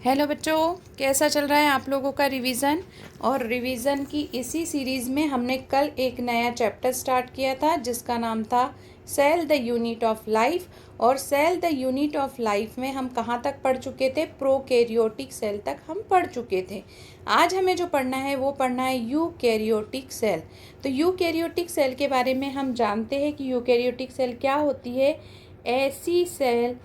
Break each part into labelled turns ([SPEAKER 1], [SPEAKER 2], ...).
[SPEAKER 1] Hello बच्चों, कैसा चल रहा है आप लोगों का रिवीज़न। और रिवीज़न की इसी सीरीज़ में हमने कल एक नया चैप्टर स्टार्ट किया था जिसका नाम था cell the unit of life. और cell the unit of life में हम कहाँ तक पढ़ चुके थे? प्रोकैरियोटिक सेल तक हम पढ़ चुके थे। आज हमें जो पढ़ना है वो पढ़ना है यूकैरियोटिक सेल। तो यूकैरियोटिक सेल के बारे में हम जानते हैं कि यूकैरियोटिक सेल क्या होती है। ऐसी सेल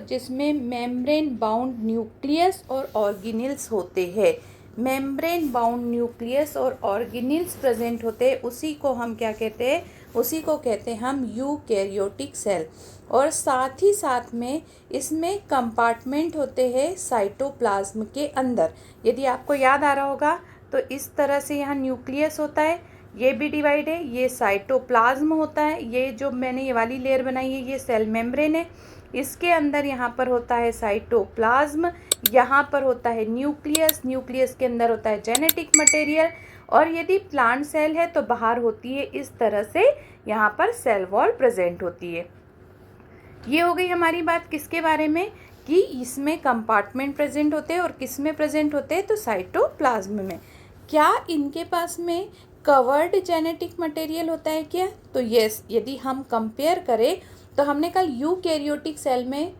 [SPEAKER 1] जिसमें मेम्ब्रेन बाउंड न्यूक्लियस और ऑर्गेनेल्स होते हैं। मेम्ब्रेन बाउंड न्यूक्लियस और ऑर्गेनेल्स प्रेजेंट होते हैं, उसी को हम क्या कहते हैं? उसी को कहते हैं हम यूकैरियोटिक सेल। और साथ ही साथ में इसमें कंपार्टमेंट होते हैं साइटोप्लाज्म के अंदर। यदि आपको याद आ रहा होगा तो इस तरह से यहाँ न्यूक्लियस होता है, ये भी डिवाइड है, ये साइटोप्लाज्म होता है, ये जो मैंने ये वाली लेयर बनाई है ये सेल मेम्ब्रेन है, इसके अंदर यहाँ पर होता है साइटोप्लाज्म, यहाँ पर होता है न्यूक्लियस, न्यूक्लियस के अंदर होता है जेनेटिक मटेरियल। और यदि प्लांट सेल है तो बाहर होती है इस तरह से, यहाँ पर सेल वॉल प्रेजेंट होती है। ये हो गई हमारी बात किसके बारे में कि इसमें कंपार्टमेंट प्रेजेंट होते हैं और किस में प्रेजेंट होते हैं तो साइटोप्लाज्म में। क्या इनके पास में कवर्ड जेनेटिक मटेरियल होता है क्या? तो यस, यदि हम कंपेयर करें तो हमने कल यूकैरियोटिक सेल में,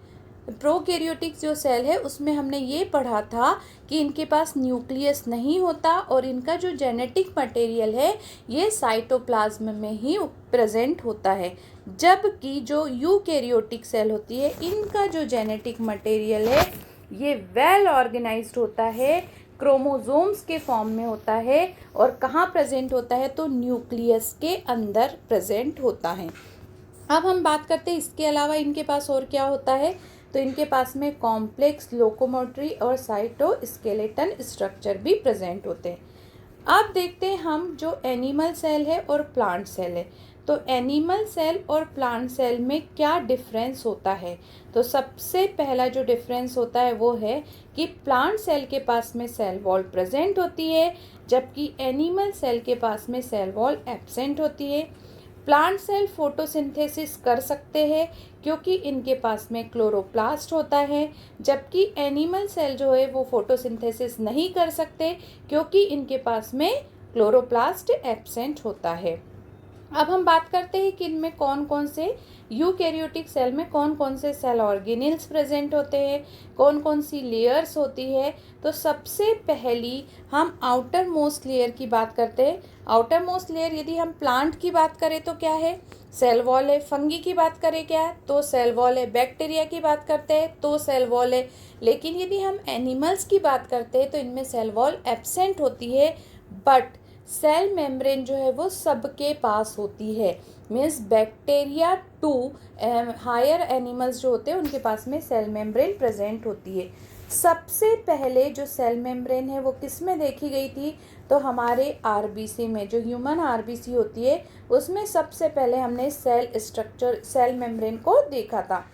[SPEAKER 1] प्रोकैरियोटिक जो सेल है उसमें हमने ये पढ़ा था कि इनके पास न्यूक्लियस नहीं होता और इनका जो जेनेटिक मटेरियल है ये साइटोप्लाज्म में ही प्रेजेंट होता है। जबकि जो यूकैरियोटिक सेल होती है इनका जो जेनेटिक मटेरियल है ये वेल ऑर्गेनाइज्ड होता है, क्रोमोसोम्स के फॉर्म में होता है। और कहाँ प्रेजेंट होता है तो न्यूक्लियस के अंदर प्रेजेंट होता है। अब हम बात करते हैं इसके अलावा इनके पास और क्या होता है। तो इनके पास में कॉम्प्लेक्स लोकोमोटरी और साइटोस्केलेटन स्ट्रक्चर भी प्रेजेंट होते हैं। अब देखते हैं हम जो एनिमल सेल है और प्लांट सेल है। तो एनिमल सेल और प्लांट सेल में क्या डिफरेंस होता है? तो सबसे पहला जो डिफरेंस होता है वो है कि प्लांट सेल के पास में सेल वॉल प्रेजेंट होती है, जबकि एनिमल सेल के पास में सेल वॉल एब्सेंट होती है। प्लांट सेल फोटोसिंथेसिस कर सकते हैं क्योंकि इनके पास में क्लोरोप्लास्ट होता है, जबकि एनिमल सेल जो है वो फोटोसिंथेसिस नहीं कर सकते क्योंकि इनके पास में क्लोरोप्लास्ट एब्सेंट होता है। अब हम बात करते हैं कि इनमें कौन कौन से यूकैरियोटिक सेल में कौन कौन से सेल ऑर्गेनेल्स प्रेजेंट होते हैं, कौन कौन सी लेयर्स होती है। तो सबसे पहली हम आउटर मोस्ट लेयर की बात करते हैं। आउटर मोस्ट लेयर यदि हम प्लांट की बात करें तो क्या है? सेल वॉल है। फंगी की बात करें क्या है? तो सेल वॉल है। बैक्टीरिया की बात करते हैं तो सेल वॉल है। लेकिन यदि हम एनिमल्स की बात करते हैं तो इनमें सेल वॉल एब्सेंट होती है, बट सेल मेम्ब्रेन जो है वो सबके पास होती है। Means bacteria to higher animals जो होते हैं उनके पास में सेल मेम्ब्रेन प्रेजेंट होती है। सबसे पहले जो सेल मेम्ब्रेन है वो किस में देखी गई थी? तो हमारे आरबीसी में, जो ह्यूमन आरबीसी होती है उसमें सबसे पहले हमने सेल स्ट्रक्चर, सेल मेम्ब्रेन को देखा था।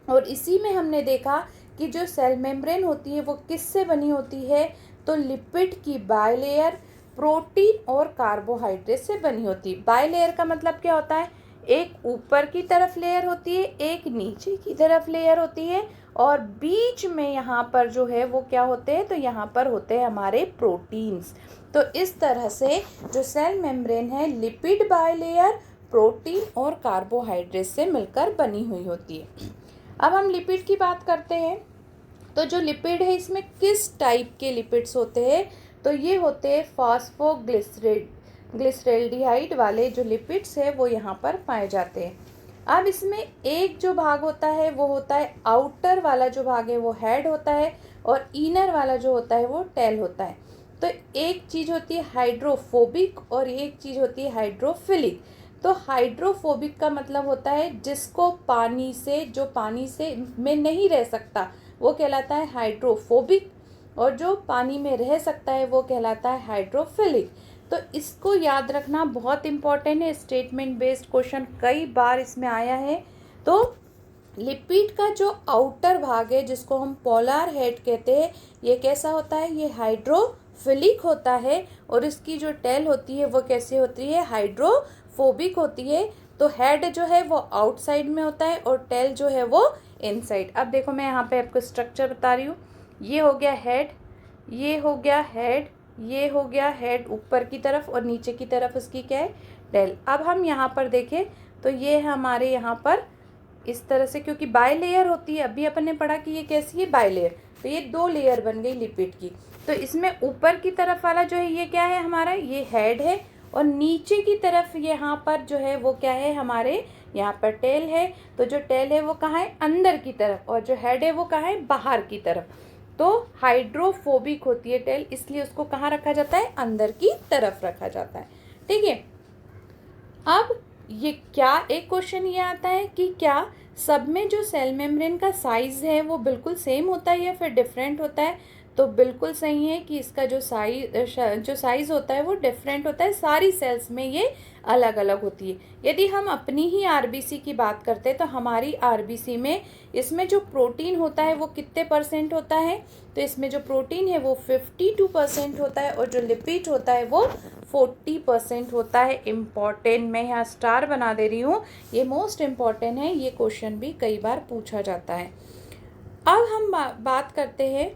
[SPEAKER 1] और इसी में हमने देखा कि जो सेल मेम्ब्रेन होती है वो किससे बनी होती है? तो लिपिड की बायलेयर, प्रोटीन और कार्बोहाइड्रेट से बनी होती है। बायलेयर का मतलब क्या होता है? एक ऊपर की तरफ लेयर होती है, एक नीचे की तरफ लेयर होती है, और बीच में यहाँ पर जो है वो क्या होते हैं? तो यहाँ पर होते हैं हमारे प्रोटीन्स। तो इस तरह से जो सेल मेम्ब्रेन है लिपिड बायलेयर, प्रोटीन और कार्बोहाइड्रेट से मिलकर बनी हुई होती है। अब हम लिपिड की बात करते हैं। तो जो लिपिड है इसमें किस टाइप के लिपिड्स होते हैं? तो ये होते हैं ग्लिसरेल्डिहाइड वाले जो लिपिड्स है वो यहाँ पर पाए जाते हैं। अब इसमें एक जो भाग होता है वो होता है, आउटर वाला जो भाग है वो हेड होता है और इनर वाला जो होता है वो टेल होता है। तो एक चीज़ होती है हाइड्रोफोबिक और एक चीज़ होती है हाइड्रोफिलिक। तो हाइड्रोफोबिक का मतलब होता है जिसको पानी से, जो पानी से में नहीं रह सकता वो कहलाता है हाइड्रोफोबिक, और जो पानी में रह सकता है वो कहलाता है हाइड्रोफिलिक। तो इसको याद रखना बहुत इम्पॉर्टेंट है, स्टेटमेंट बेस्ड क्वेश्चन कई बार इसमें आया है। तो लिपिड का जो आउटर भाग है जिसको हम पोलर हेड कहते हैं, ये कैसा होता है? ये हाइड्रोफिलिक होता है। और इसकी जो टेल होती है वो कैसे होती है? हाइड्रोफोबिक होती है। तो हेड जो है वो आउटसाइड में होता है और टेल जो है वो इनसाइड। अब देखो मैं यहाँ पे आपको स्ट्रक्चर बता रही हूँ। ये हो गया हेड, ये हो गया हेड, ये हो गया हेड ऊपर की तरफ और नीचे की तरफ उसकी क्या है, टेल। अब हम यहाँ पर देखें तो ये हमारे यहाँ पर इस तरह से, क्योंकि बाय लेयर होती है, अभी अपन ने पढ़ा कि ये कैसी है, बाय लेयर, तो ये 2 लेयर बन गई लिपिड की। तो इसमें ऊपर की तरफ वाला जो है ये क्या है हमारा, ये हेड है, और नीचे की तरफ यहाँ पर जो है वो क्या है हमारे, यहाँ पर टेल है। तो जो टेल है वो कहाँ है, अंदर की तरफ, और जो हेड है वो कहाँ है, बाहर की तरफ। तो हाइड्रोफोबिक होती है टेल, इसलिए उसको कहाँ रखा जाता है, अंदर की तरफ रखा जाता है। ठीक है। अब ये क्या, एक क्वेश्चन ये आता है कि क्या सब में जो सेल मेम्ब्रेन का साइज़ है वो बिल्कुल सेम होता है या फिर डिफरेंट होता है। तो बिल्कुल सही है कि इसका जो साइज़ होता है वो डिफरेंट होता है, सारी सेल्स में ये अलग अलग होती है। यदि हम अपनी ही आरबीसी की बात करते हैं तो हमारी आरबीसी में इसमें जो प्रोटीन होता है वो कितने % होता है, तो इसमें जो प्रोटीन है वो 52% होता है, और जो लिपिड होता है वो 40% होता है। इम्पॉर्टेंट, मैं यहाँ स्टार बना दे रही हूँ, ये मोस्ट इम्पॉर्टेंट है, ये क्वेश्चन भी कई बार पूछा जाता है। अब हम बात करते हैं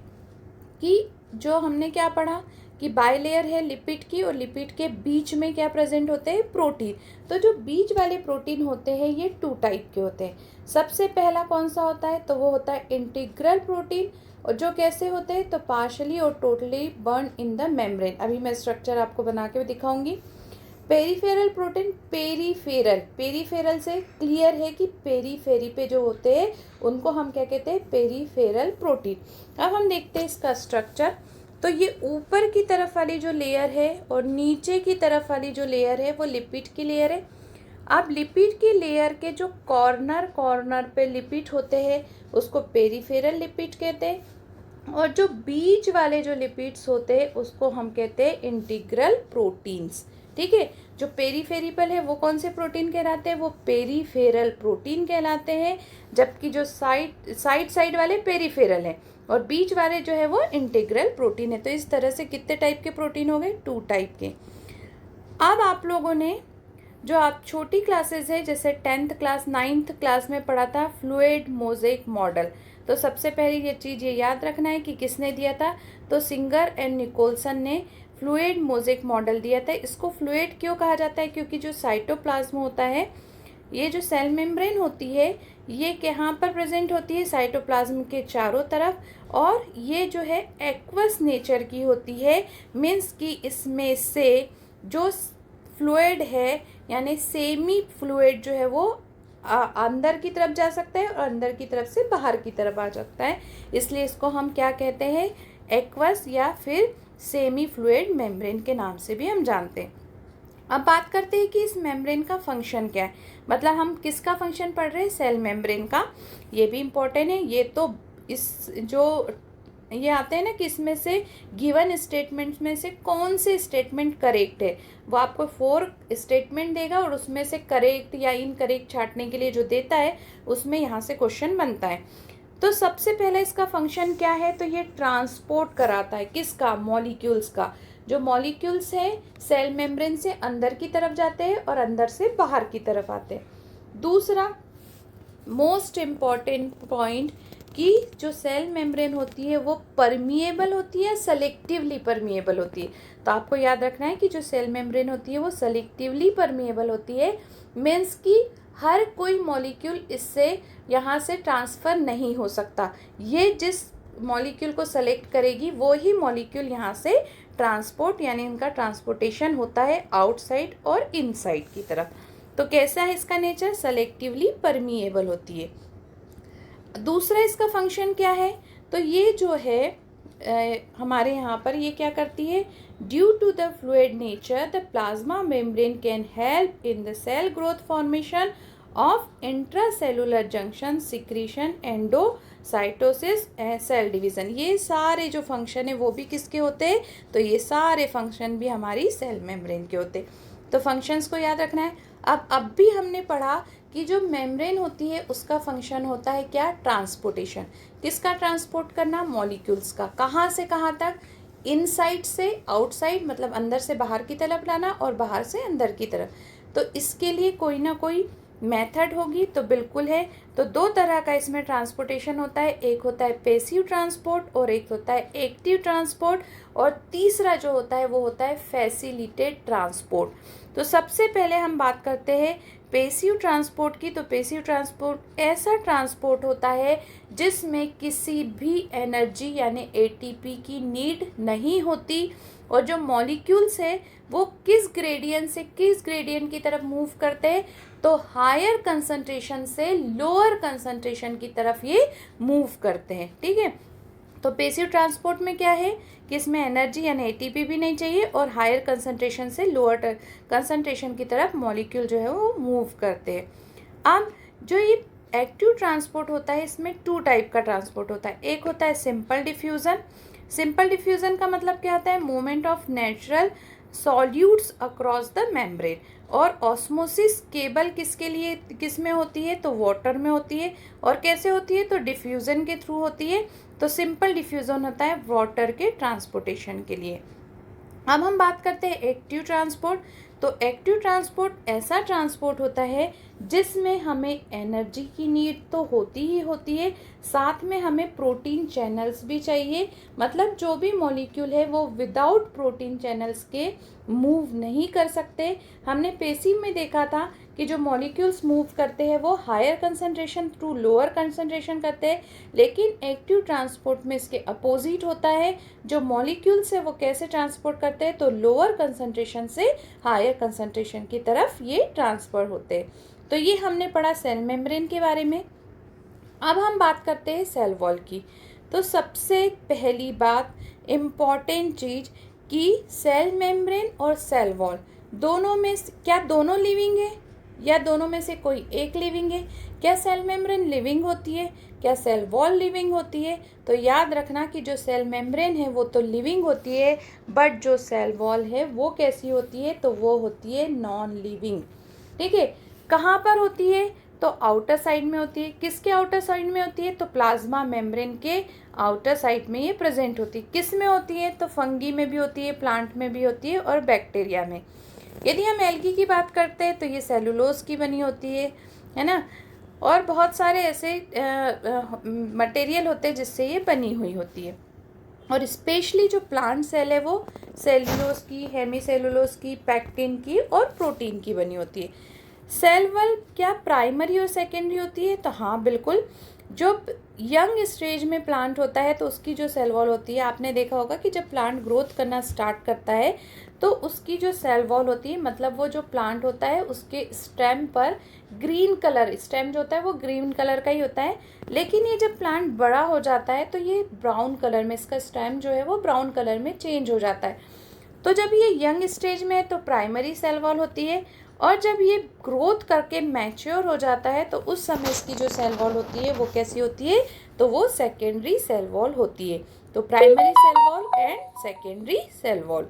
[SPEAKER 1] कि जो हमने क्या पढ़ा कि बाय लेयर है लिपिड की, और लिपिड के बीच में क्या प्रेजेंट होते हैं, प्रोटीन। तो जो बीच वाले प्रोटीन होते हैं ये 2 टाइप के होते हैं। सबसे पहला कौन सा होता है, तो वो होता है इंटीग्रल प्रोटीन, और जो कैसे होते हैं, तो पार्शली और totally burn in the membrane. अभी मैं स्ट्रक्चर आपको बना के दिखाऊंगी। पेरीफेरल प्रोटीन, पेरीफेरल से क्लियर है कि पेरीफेरी पे जो होते हैं उनको हम क्या कहते हैं, पेरीफेरल प्रोटीन। अब हम देखते हैं इसका स्ट्रक्चर। तो ये ऊपर की तरफ वाली जो लेयर है और नीचे की तरफ वाली जो लेयर है वो लिपिड की लेयर है। अब लिपिड की लेयर के जो कॉर्नर पे लिपिड होते हैं उसको पेरीफेरल लिपिड कहते हैं, और जो बीच वाले जो लिपिड्स होते हैं उसको हम कहते हैं इंटीग्रल प्रोटीन्स। ठीक है। जो पेरीफेरिपल है वो कौन से प्रोटीन कहलाते हैं, वो पेरीफेरल प्रोटीन कहलाते हैं, जबकि जो साइड वाले पेरीफेरल हैं और बीच वाले जो है वो इंटीग्रल प्रोटीन है। तो इस तरह से कितने टाइप के प्रोटीन हो गए, 2 टाइप के। अब आप लोगों ने जो आप छोटी क्लासेस है जैसे 10th क्लास 9th क्लास में पढ़ा था फ्लूइड मोज़ेक मॉडल, तो सबसे पहले ये चीज़ ये याद रखना है कि किसने दिया था, तो सिंगर एंड निकोलसन ने फ्लूइड मोज़ेक मॉडल दिया था। इसको फ्लूइड क्यों कहा जाता है, क्योंकि जो साइटोप्लाज्म होता है, ये जो सेल मेम्ब्रेन होती है ये कहाँ पर प्रेजेंट होती है, साइटोप्लाज्म के चारों तरफ, और ये जो है एक्वस नेचर की होती है। मीन्स कि इसमें से जो फ्लूइड है यानी सेमी फ्लूइड जो है वो अंदर की तरफ जा सकता है और अंदर की तरफ से बाहर की तरफ आ सकता है, इसलिए इसको हम क्या कहते हैं, एक्वस या फिर सेमी फ्लूइड मेम्ब्रेन के नाम से भी हम जानते हैं। अब बात करते हैं कि इस मेम्ब्रेन का फंक्शन क्या है, मतलब हम किसका फंक्शन पढ़ रहे हैं, सेल मेम्ब्रेन का। ये भी इम्पोर्टेंट है। ये तो इस जो ये आते हैं ना कि इसमें से गिवन स्टेटमेंट्स में से कौन से स्टेटमेंट करेक्ट है, वो आपको 4 स्टेटमेंट देगा और उसमें से करेक्ट या इनकरेक्ट छांटने के लिए जो देता है उसमें यहाँ से क्वेश्चन बनता है। तो सबसे पहले इसका फंक्शन क्या है, तो ये ट्रांसपोर्ट कराता है किसका, मॉलिक्यूल्स का। जो मॉलिक्यूल्स है सेल मेम्ब्रेन से अंदर की तरफ जाते हैं और अंदर से बाहर की तरफ आते हैं। दूसरा मोस्ट इम्पॉर्टेंट पॉइंट कि जो सेल मेम्ब्रेन होती है वो परमिएबल होती है, सेलेक्टिवली परमिएबल होती है। तो आपको याद रखना है कि जो सेल मेम्ब्रेन होती है वो सेलेक्टिवली परमिएबल होती है। मीन्स कि हर कोई मॉलिक्यूल इससे यहाँ से ट्रांसफ़र नहीं हो सकता। ये जिस मॉलिक्यूल को सेलेक्ट करेगी वो ही मॉलिक्यूल यहाँ से ट्रांसपोर्ट यानी इनका ट्रांसपोर्टेशन होता है आउटसाइड और इनसाइड की तरफ। तो कैसा है इसका नेचर, सेलेक्टिवली परमिएबल होती है। दूसरा इसका फंक्शन क्या है, तो ये जो है हमारे यहाँ पर ये क्या करती है, due to the fluid nature the plasma membrane can help in the cell growth formation of intracellular junction, secretion, endocytosis, cell division. ये सारे जो फंक्शन है वो भी किसके होते हैं, तो ये सारे फंक्शन भी हमारी सेल मेम्ब्रेन के होते हैं। तो फंक्शंस को याद रखना है। अब भी हमने पढ़ा कि जो मेम्ब्रेन होती है उसका फंक्शन होता है क्या, ट्रांसपोर्टेशन। किसका ट्रांसपोर्ट करना, मॉलिक्यूल्स का। कहाँ से कहाँ तक, इनसाइड से आउटसाइड, मतलब अंदर से बाहर की तरफ लाना और बाहर से अंदर की तरफ। तो इसके लिए कोई ना कोई मेथड होगी तो बिल्कुल है। तो दो तरह का इसमें ट्रांसपोर्टेशन होता है, एक होता है पैसिव ट्रांसपोर्ट और एक होता है एक्टिव ट्रांसपोर्ट, और तीसरा जो होता है वो होता है फैसिलिटेड ट्रांसपोर्ट। तो सबसे पहले हम बात करते हैं पैसिव ट्रांसपोर्ट की। तो पैसिव ट्रांसपोर्ट ऐसा ट्रांसपोर्ट होता है जिसमें किसी भी एनर्जी यानी एटीपी की नीड नहीं होती, और जो मॉलिक्यूल्स है वो किस ग्रेडियंट से किस ग्रेडियंट की तरफ मूव करते हैं, तो हायर कंसंट्रेशन से लोअर कंसंट्रेशन की तरफ ये मूव करते हैं। ठीक है, तो पैसिव ट्रांसपोर्ट में क्या है कि इसमें एनर्जी यानी एटीपी भी नहीं चाहिए और हायर कंसंट्रेशन से लोअर कंसंट्रेशन की तरफ मॉलिक्यूल जो है वो मूव करते हैं। अब जो ये एक्टिव ट्रांसपोर्ट होता है इसमें टू टाइप का ट्रांसपोर्ट होता है। एक होता है सिंपल डिफ्यूज़न। सिंपल डिफ्यूज़न का मतलब क्या होता है, movement of natural solutes across the membrane. और ऑस्मोसिस केबल किसके लिए किस में होती है, तो वाटर में होती है। और कैसे होती है, तो डिफ्यूज़न के थ्रू होती है। तो सिंपल डिफ्यूज़न होता है वाटर के ट्रांसपोर्टेशन के लिए। अब हम बात करते हैं एक्टिव ट्रांसपोर्ट। तो एक्टिव ट्रांसपोर्ट ऐसा ट्रांसपोर्ट होता है जिसमें हमें एनर्जी की नीड तो होती ही होती है, साथ में हमें प्रोटीन चैनल्स भी चाहिए। मतलब जो भी मॉलिक्यूल है वो विदाउट प्रोटीन चैनल्स के मूव नहीं कर सकते। हमने पैसिव में देखा था कि जो मॉलिक्यूल्स मूव करते हैं वो higher concentration to lower concentration करते हैं, लेकिन एक्टिव ट्रांसपोर्ट में इसके अपोजिट होता है। जो मॉलिक्यूल्स है वो कैसे ट्रांसपोर्ट करते हैं, तो लोअर कंसंट्रेशन से हायर कंसंट्रेशन की तरफ ये ट्रांसफ़र होते हैं। तो ये हमने पढ़ा सेल मेम्ब्रेन के बारे में। अब हम बात करते हैं सेल वॉल की। तो सबसे पहली बात इम्पॉर्टेंट चीज़ कि सेल मेम्ब्रेन और सेल वॉल दोनों में क्या दोनों लिविंग है या दोनों में से कोई एक लिविंग है? क्या सेल मेम्ब्रेन लिविंग होती है, क्या सेल वॉल लिविंग होती है? तो याद रखना कि जो सेल मेम्ब्रेन है वो तो लिविंग होती है, बट जो सेल वॉल है वो कैसी होती है, तो वो होती है नॉन लिविंग। ठीक है, कहाँ पर होती है, तो आउटर साइड में होती है। किसके आउटर साइड में होती है, तो प्लाज्मा मेम्ब्रेन के आउटर साइड में ये प्रेजेंट होती है। किस में होती है, तो फंगी में भी होती है, प्लांट में भी होती है और बैक्टीरिया में। यदि हम एल्गी की बात करते हैं तो ये सेलुलोज की बनी होती है ना, और बहुत सारे ऐसे मटेरियल होते हैं जिससे ये बनी हुई होती है। और स्पेशली जो प्लांट सेल है वो सेलुलोज की, हेमीसेलुलोज की, पैक्टिन की और प्रोटीन की बनी होती है। सेल वॉल क्या प्राइमरी और सेकेंडरी होती है, तो हाँ बिल्कुल। जो यंग स्टेज में प्लांट होता है तो उसकी जो सेल वॉल होती है, आपने देखा होगा कि जब प्लांट ग्रोथ करना स्टार्ट करता है तो उसकी जो सेल वॉल होती है, मतलब वो जो प्लांट होता है उसके स्टेम पर ग्रीन कलर, स्टेम जो होता है वो ग्रीन कलर का ही होता है। लेकिन ये जब प्लांट बड़ा हो जाता है तो ये ब्राउन कलर में, इसका स्टेम जो है वो ब्राउन कलर में चेंज हो जाता है। तो जब ये यंग स्टेज में है तो प्राइमरी सेल वॉल होती है, और जब ये ग्रोथ करके मैच्योर हो जाता है तो उस समय इसकी जो सेल वॉल होती है वो कैसी होती है, तो वो सेकेंडरी सेल वॉल होती है। तो primary cell wall and secondary cell wall.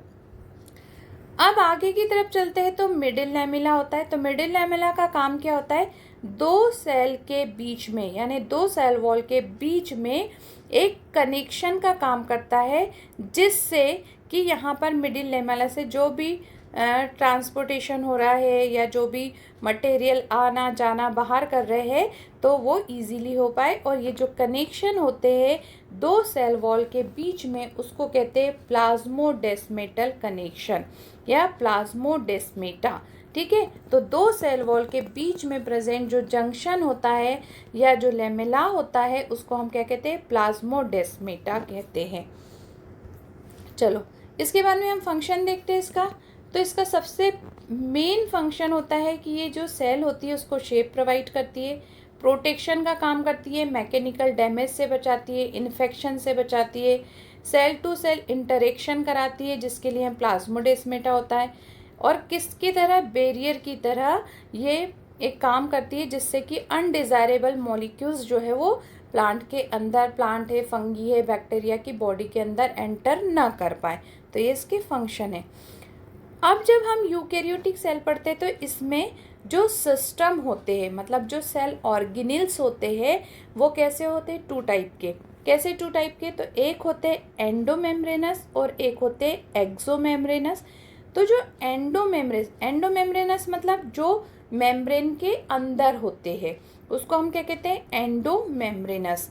[SPEAKER 1] अब आगे की तरफ चलते हैं तो मिडिल लैमेला होता है। तो मिडिल लैमेला का काम क्या होता है, दो सेल के बीच में यानी दो सेल वॉल के बीच में एक कनेक्शन का काम करता है, जिससे कि यहाँ पर मिडिल लैमेला से जो भी ट्रांसपोर्टेशन हो रहा है या जो भी मटेरियल आना जाना बाहर कर रहे हैं तो वो इजीली हो पाए। और ये जो कनेक्शन होते हैं दो सेल वॉल के बीच में उसको कहते हैं प्लाज्मोडेस्मेटल कनेक्शन या प्लाज्मोडेस्मेटा। ठीक है, तो दो सेल वॉल के बीच में प्रेजेंट जो जंक्शन होता है या जो लेमेला होता है उसको हम क्या कहते हैं, प्लाज्मोडेस्मेटा कहते हैं। चलो इसके बाद में हम फंक्शन देखते हैं इसका। तो इसका सबसे मेन फंक्शन होता है कि ये जो सेल होती है उसको शेप प्रोवाइड करती है, प्रोटेक्शन का काम करती है, मैकेनिकल डैमेज से बचाती है, इन्फेक्शन से बचाती है, सेल टू सेल इंटरेक्शन कराती है जिसके लिए हम प्लाज्मोडेस्मेटा होता है, और किसकी तरह, बैरियर की तरह ये एक काम करती है जिससे कि अनडिज़ायरेबल मॉलिक्यूल्स जो है वो प्लांट के अंदर, प्लांट है, फंगी है, बैक्टीरिया की बॉडी के अंदर एंटर ना कर पाए। तो ये इसके फंक्शन है। अब जब हम यूकैरियोटिक सेल पढ़ते हैं तो इसमें जो सिस्टम होते हैं, मतलब जो सेल ऑर्गेनेल्स होते हैं वो कैसे होते हैं, टू टाइप के। कैसे टू टाइप के, तो एक होते हैं एंडोमेम्ब्रेनस और एक होते हैं एक्सोमेम्ब्रेनस। तो जो एंडोमेम्ब्रेनस मतलब जो मेम्ब्रेन के अंदर होते हैं, उसको हम क्या कहते हैं, एंडोमेम्ब्रेनस।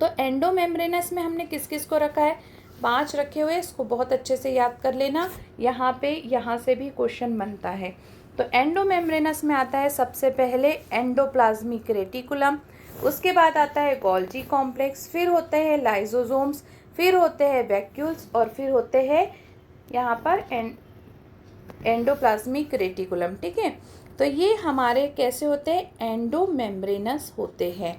[SPEAKER 1] तो एंडोमेम्ब्रेनस में हमने किस किस को रखा है, 5 रखे हुए, इसको बहुत अच्छे से याद कर लेना, यहाँ से भी क्वेश्चन बनता है। तो एंडोमेम्ब्रेनस में आता है सबसे पहले एंडोप्लाज्मिक रेटिकुलम, उसके बाद आता है गोल्जी कॉम्प्लेक्स, फिर होते हैं लाइसोसोम्स, फिर होते हैं वैक्यूल्स, और फिर होते हैं यहाँ पर एंडोप्लाज्मिक रेटिकुलम। ठीक है, तो ये हमारे कैसे होते हैं, एंडोमेम्ब्रेनस होते हैं।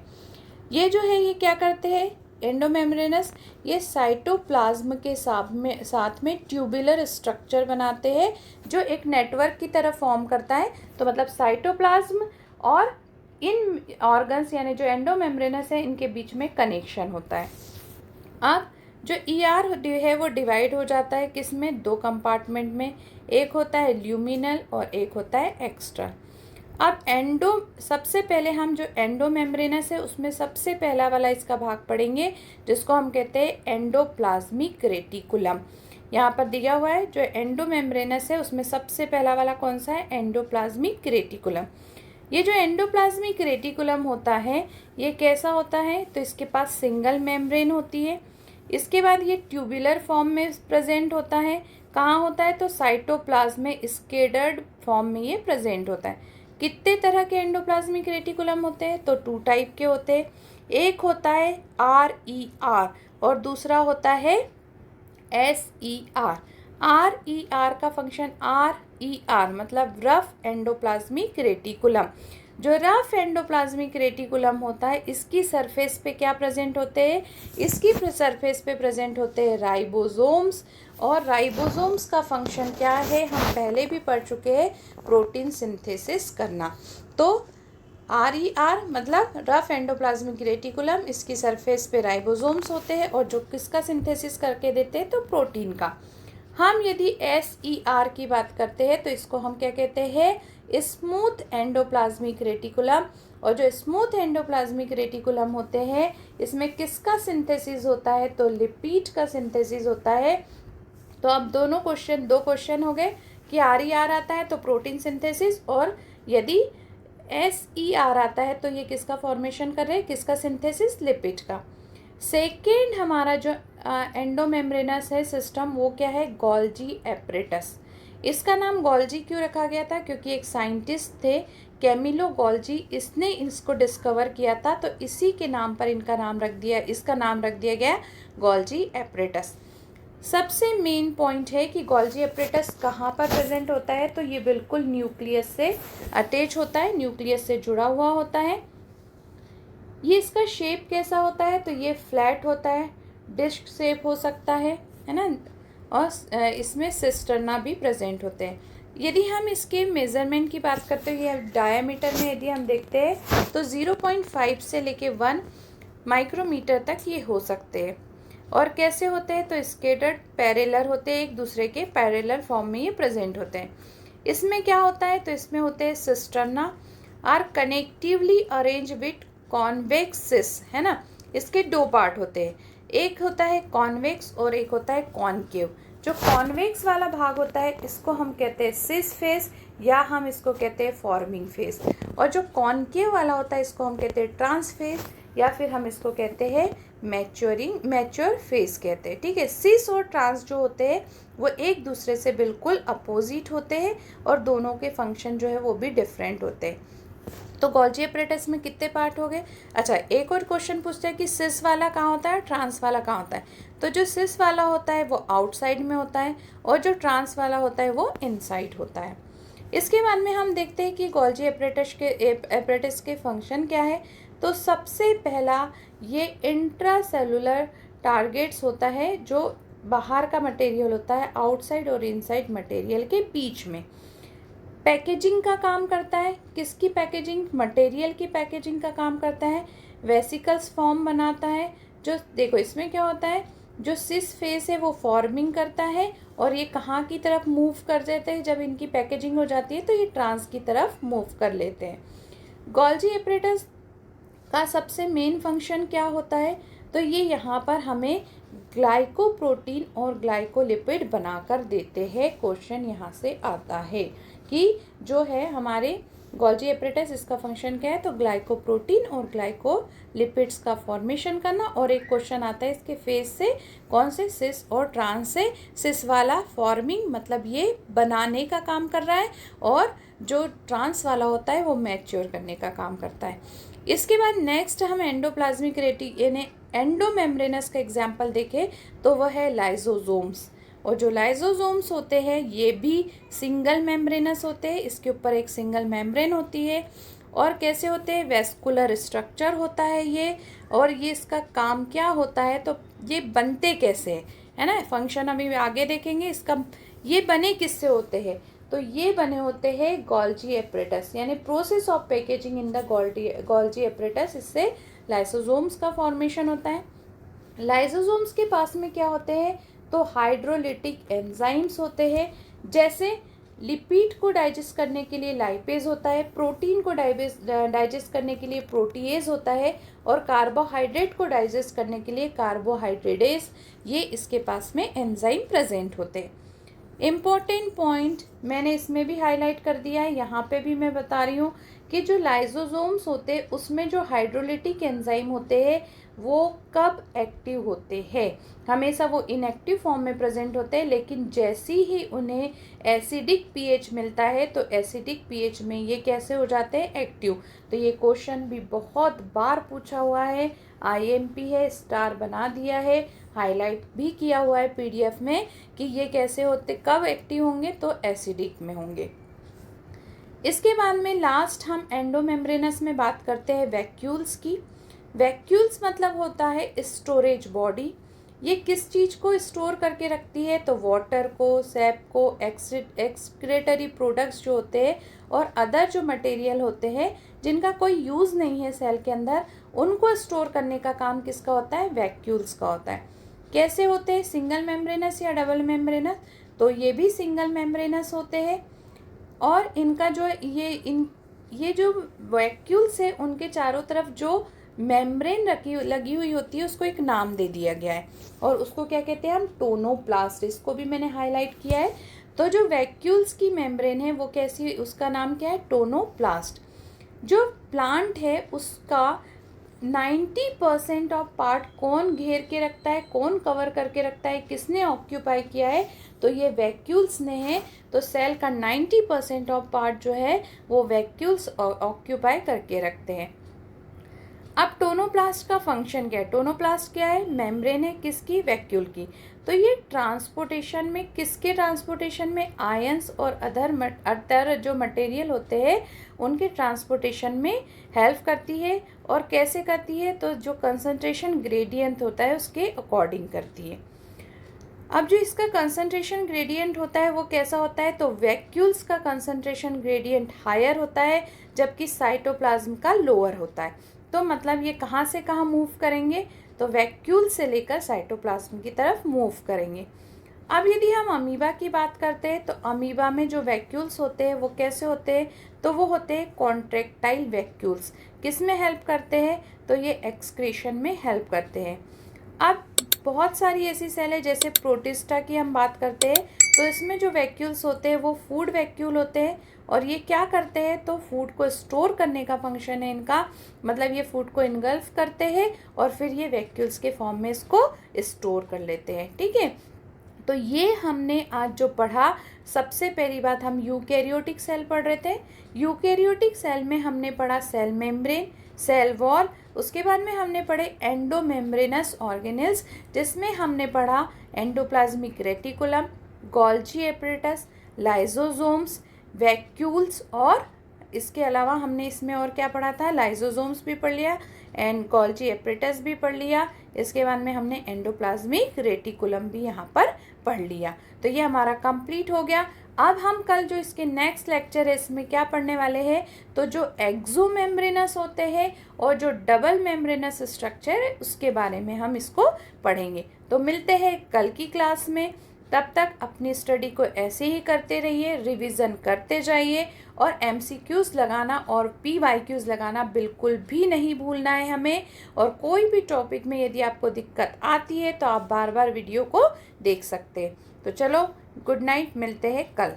[SPEAKER 1] ये जो है ये क्या करते हैं, एंडोमेम्ब्रेनस, ये साइटोप्लाज्म के साथ में ट्यूबुलर स्ट्रक्चर बनाते हैं जो एक नेटवर्क की तरह फॉर्म करता है। तो मतलब साइटोप्लाज्म और इन ऑर्गन्स यानी जो एंडोमेम्ब्रेनस है इनके बीच में कनेक्शन होता है। अब जो ईआर है वो डिवाइड हो जाता है किस में, 2 कंपार्टमेंट में, एक होता है ल्यूमिनल और एक होता है एक्स्ट्रल। अब सबसे पहले हम जो एंडोमेम्ब्रेनस है उसमें सबसे पहला वाला इसका भाग पढ़ेंगे जिसको हम कहते हैं एंडोप्लाज्मिक रेटिकुलम। यहाँ पर दिया हुआ है जो एंडोमेम्ब्रेनस है उसमें सबसे पहला वाला कौन सा है, एंडोप्लाज्मिक रेटिकुलम। ये जो एंडोप्लाज्मिक रेटिकुलम होता है ये कैसा होता है, तो इसके पास सिंगल मेम्ब्रेन होती है, इसके बाद ये ट्यूबुलर फॉर्म में प्रेजेंट होता है। कहाँ होता है, तो साइटोप्लाज्म में स्केडर्ड फॉर्म में ये प्रेजेंट होता है। कितने तरह के एंडोप्लाज्मिक रेटिकुलम होते हैं, तो 2 टाइप के होते हैं, एक होता है RER और दूसरा होता है SER। RER का फंक्शन, RER मतलब रफ एंडोप्लाज्मिक रेटिकुलम। जो रफ एंडोप्लाज्मिक रेटिकुलम होता है इसकी सरफेस पे क्या प्रेजेंट होते हैं, इसकी सरफेस पे प्रेजेंट होते हैं राइबोसोम्स, और राइबोसोम्स का फंक्शन क्या है हम पहले भी पढ़ चुके हैं, प्रोटीन सिंथेसिस करना। तो RER मतलब रफ एंडोप्लाज्मिक रेटिकुलम, इसकी सरफेस पे राइबोसोम्स होते हैं और जो किसका सिंथेसिस करके देते हैं, तो प्रोटीन का। हम यदि SER की बात करते हैं तो इसको हम क्या कहते हैं, स्मूथ एंडोप्लाज्मिक रेटिकुलम। और जो स्मूथ एंडोप्लाज्मिक रेटिकुलम होते हैं इसमें किसका सिंथेसिस होता है, तो लिपिड का सिंथेसिस होता है। तो अब दो क्वेश्चन हो गए कि RER आता है तो प्रोटीन सिंथेसिस, और यदि SER आता है तो ये किसका फॉर्मेशन कर रहे हैं, किसका सिंथेसिस, लिपिड का। सेकेंड हमारा जो एंडोमेम्ब्रेनस है सिस्टम वो क्या है, गोल्जी एपरेटस। इसका नाम गोल्जी क्यों रखा गया था, क्योंकि एक साइंटिस्ट थे कैमिलो गोल्जी, इसने इसको डिस्कवर किया था, तो इसी के नाम पर इसका नाम रख दिया गया गोल्जी एपरेटस। सबसे मेन पॉइंट है कि गोल्जी एपरेटस कहाँ पर प्रेजेंट होता है, तो ये बिल्कुल न्यूक्लियस से अटैच होता है, न्यूक्लियस से जुड़ा हुआ होता है। ये इसका शेप कैसा होता है, तो ये फ्लैट होता है, डिस्क शेप हो सकता है ना, और इसमें सिस्टर्ना भी प्रेजेंट होते हैं। यदि हम इसके मेज़रमेंट की बात करते हैं, ये डायमीटर में यदि हम देखते हैं तो 0.5 से लेके 1 माइक्रोमीटर तक ये हो सकते हैं। और कैसे होते हैं, तो स्केटर्ड पैरेलल होते हैं, एक दूसरे के पैरेलल फॉर्म में ये प्रेजेंट होते हैं। इसमें क्या होता है, तो इसमें होते हैं cisterna are connectively arrange with convex cis, है ना। इसके 2 पार्ट होते हैं, एक होता है कॉन्वेक्स और एक होता है कॉनकेव। जो कॉन्वेक्स वाला भाग होता है इसको हम कहते हैं सिस फेस, या हम इसको कहते हैं फॉर्मिंग फेस, और जो कॉनकेव वाला होता है इसको हम कहते हैं ट्रांस फेस, या फिर हम इसको कहते हैं मैच्योर फेस कहते हैं। ठीक है, सिस और ट्रांस जो होते हैं वो एक दूसरे से बिल्कुल अपोजिट होते हैं और दोनों के फंक्शन जो है वो भी डिफरेंट होते हैं। तो गोल्जी एपरेटस में कितने पार्ट हो गए। अच्छा, एक और क्वेश्चन पूछते हैं कि सिस वाला कहाँ होता है, ट्रांस वाला कहाँ होता है। तो जो सिस वाला होता है वो आउटसाइड में होता है और जो ट्रांस वाला होता है वो इनसाइड होता है। इसके बाद में हम देखते हैं कि गोल्जी एपरेटस के फंक्शन क्या है। तो सबसे पहला ये इंट्रासेलुलर टारगेट्स होता है, जो बाहर का मटेरियल होता है आउटसाइड और इनसाइड मटेरियल के बीच में। पैकेजिंग का काम करता है, किसकी पैकेजिंग, मटेरियल की पैकेजिंग का काम करता है। वेसिकल्स फॉर्म बनाता है, जो देखो इसमें क्या होता है, जो सिस फेस है वो फॉर्मिंग करता है और ये कहाँ की तरफ मूव कर देते हैं, जब इनकी पैकेजिंग हो जाती है तो ये ट्रांस की तरफ मूव कर लेते हैं। गोल्जी एपरेटस का सबसे मेन फंक्शन क्या होता है, तो ये यहाँ पर हमें ग्लाइकोप्रोटीन और ग्लाइकोलिपिड बनाकर देते हैं। क्वेश्चन यहाँ से आता है कि जो है हमारे गोल्जी एपरेटस इसका फंक्शन क्या है, तो ग्लाइकोप्रोटीन और ग्लाइकोलिपिड्स का फॉर्मेशन करना। और एक क्वेश्चन आता है इसके फेज से, कौन से, सिस और ट्रांस से। सिस वाला फॉर्मिंग मतलब ये बनाने का काम कर रहा है, और जो ट्रांस वाला होता है वो मैच्योर करने का काम करता है। इसके बाद नेक्स्ट हम एंडोप्लाज्मिक रेटी यानी एंडोमेम्ब्रेनस का एग्जाम्पल देखें तो वह है लाइजोजोम्स। और जो लाइजोजोम्स होते हैं ये भी सिंगल मेम्ब्रेनस होते हैं, इसके ऊपर एक सिंगल मेम्ब्रेन होती है। और कैसे होते हैं, वेस्कुलर स्ट्रक्चर होता है ये। और ये इसका काम क्या होता है, तो ये बनते कैसे है ना, फंक्शन अभी आगे देखेंगे इसका। ये बने किससे होते हैं, तो ये बने होते हैं गोल्जी एपरेटस, यानी process of packaging in the Golgi apparatus, इससे लाइसोसोम्स का फॉर्मेशन होता है। लाइसोसोम्स के पास में क्या होते हैं, तो हाइड्रोलिटिक एंजाइम्स होते हैं। जैसे लिपिड को डाइजेस्ट करने के लिए लाइपेज होता है, प्रोटीन को डाइजेस्ट करने के लिए प्रोटीएज होता है, और कार्बोहाइड्रेट को डाइजेस्ट करने के लिए कार्बोहाइड्रेडेज, ये इसके पास में एंजाइम प्रेजेंट होते हैं। इम्पोर्टेंट पॉइंट मैंने इसमें भी हाईलाइट कर दिया है, यहाँ पे भी मैं बता रही हूँ कि जो लाइसोसोम्स होते हैं उसमें जो हाइड्रोलिटिक एंजाइम होते हैं वो कब एक्टिव होते हैं, हमेशा वो इनएक्टिव फॉर्म में प्रेजेंट होते हैं। लेकिन जैसे ही उन्हें एसिडिक पीएच मिलता है तो एसिडिक पीएच में ये कैसे हो जाते हैं, एक्टिव। तो ये क्वेश्चन भी बहुत बार पूछा हुआ है, आईएमपी है, स्टार बना दिया है, हाईलाइट भी किया हुआ है पीडीएफ में कि ये कैसे होते, कब एक्टिव होंगे, तो एसिडिक में होंगे। इसके बाद में लास्ट हम एंडोमेम्ब्रेनस में बात करते हैं वैक्यूल्स की। वैक्यूल्स मतलब होता है स्टोरेज बॉडी। ये किस चीज़ को स्टोर करके रखती है, तो वाटर को, सैप को, एक्सक्रेटरी प्रोडक्ट्स जो होते हैं और अदर जो मटेरियल होते हैं जिनका कोई यूज़ नहीं है सेल के अंदर, उनको स्टोर करने का काम किसका होता है, वैक्यूल्स का होता है। कैसे होते हैं, सिंगल मेम्ब्रेनस या डबल मेम्ब्रेनस, तो ये भी सिंगल मेम्ब्रेनस होते हैं। और इनका जो ये जो वैक्यूल्स है उनके चारों तरफ जो मेम्ब्रेन लगी हुई होती है उसको एक नाम दे दिया गया है, और उसको क्या कहते हैं हम, टोनोप्लास्ट। इसको भी मैंने हाईलाइट किया है। तो जो वैक्यूल्स की मेम्ब्रेन है वो कैसी, उसका नाम क्या है, टोनोप्लास्ट। जो प्लांट है उसका 90% ऑफ पार्ट कौन घेर के रखता है, कौन कवर करके रखता है, किसने ऑक्यूपाई किया है, तो ये वैक्यूल्स ने है। तो सेल का 90% ऑफ पार्ट जो है वो वैक्यूल्स ऑक्यूपाई करके रखते हैं। अब टोनोप्लास्ट का फंक्शन क्या है, टोनोप्लास्ट क्या है, मेम्ब्रेन है किसकी, वैक्यूल की। तो ये ट्रांसपोर्टेशन में, किसके ट्रांसपोर्टेशन में, आयंस और अदर जो मटेरियल होते हैं उनके ट्रांसपोर्टेशन में हेल्प करती है। और कैसे करती है, तो जो कंसंट्रेशन ग्रेडियंट होता है उसके अकॉर्डिंग करती है। अब जो इसका कंसंट्रेशन ग्रेडियंट होता है वो कैसा होता है, तो वैक्यूल्स का कंसंट्रेशन ग्रेडियंट हायर होता है जबकि साइटोप्लाज्म का लोअर होता है। तो मतलब ये कहाँ से कहाँ मूव करेंगे, तो वैक्यूल से लेकर साइटोप्लाज्म की तरफ मूव करेंगे। अब यदि हम अमीबा की बात करते हैं तो अमीबा में जो वैक्यूल्स होते हैं वो कैसे होते हैं, तो वो होते हैं कॉन्ट्रैक्टाइल वैक्यूल्स। किस में हेल्प करते हैं, तो ये एक्सक्रीशन में हेल्प करते हैं। अब बहुत सारी ऐसी सेल है, जैसे प्रोटिस्टा की हम बात करते हैं तो इसमें जो वैक्यूल्स होते हैं वो फूड वैक्यूल होते हैं, और ये क्या करते हैं, तो फूड को स्टोर करने का फंक्शन है इनका। मतलब ये फूड को इनगल्फ करते हैं और फिर ये वैक्यूल्स के फॉर्म में इसको स्टोर कर लेते हैं, ठीक है। तो ये हमने आज जो पढ़ा, सबसे पहली बात हम यूकैरियोटिक सेल पढ़ रहे थे। यूकैरियोटिक सेल में हमने पढ़ा सेल मेम्ब्रेन, सेल वॉल, उसके बाद में हमने पढ़े एंडोमेम्ब्रेनस ऑर्गेनेल्स, जिसमें हमने पढ़ा endoplasmic reticulum, Golgi apparatus, lysosomes, vacuoles, और इसके अलावा हमने इसमें और क्या पढ़ा था, लाइसोसोम्स भी पढ़ लिया एंड गोल्जी एपरेटस भी पढ़ लिया। इसके बाद में हमने एंडोप्लाज्मिक रेटिकुलम भी यहाँ पर पढ़ लिया। तो ये हमारा कंप्लीट हो गया। अब हम कल जो इसके नेक्स्ट लेक्चर है इसमें क्या पढ़ने वाले हैं, तो जो एक्सोमेम्ब्रेनस होते हैं और जो डबल मेम्ब्रेनस स्ट्रक्चर है उसके बारे में हम इसको पढ़ेंगे। तो मिलते हैं कल की क्लास में। तब तक अपनी स्टडी को ऐसे ही करते रहिए, रिवीजन करते जाइए, और एमसीक्यूज़ लगाना और पीवाईक्यूज़ लगाना बिल्कुल भी नहीं भूलना है हमें। और कोई भी टॉपिक में यदि आपको दिक्कत आती है तो आप बार बार वीडियो को देख सकते हैं। तो चलो, गुड नाइट, मिलते हैं कल।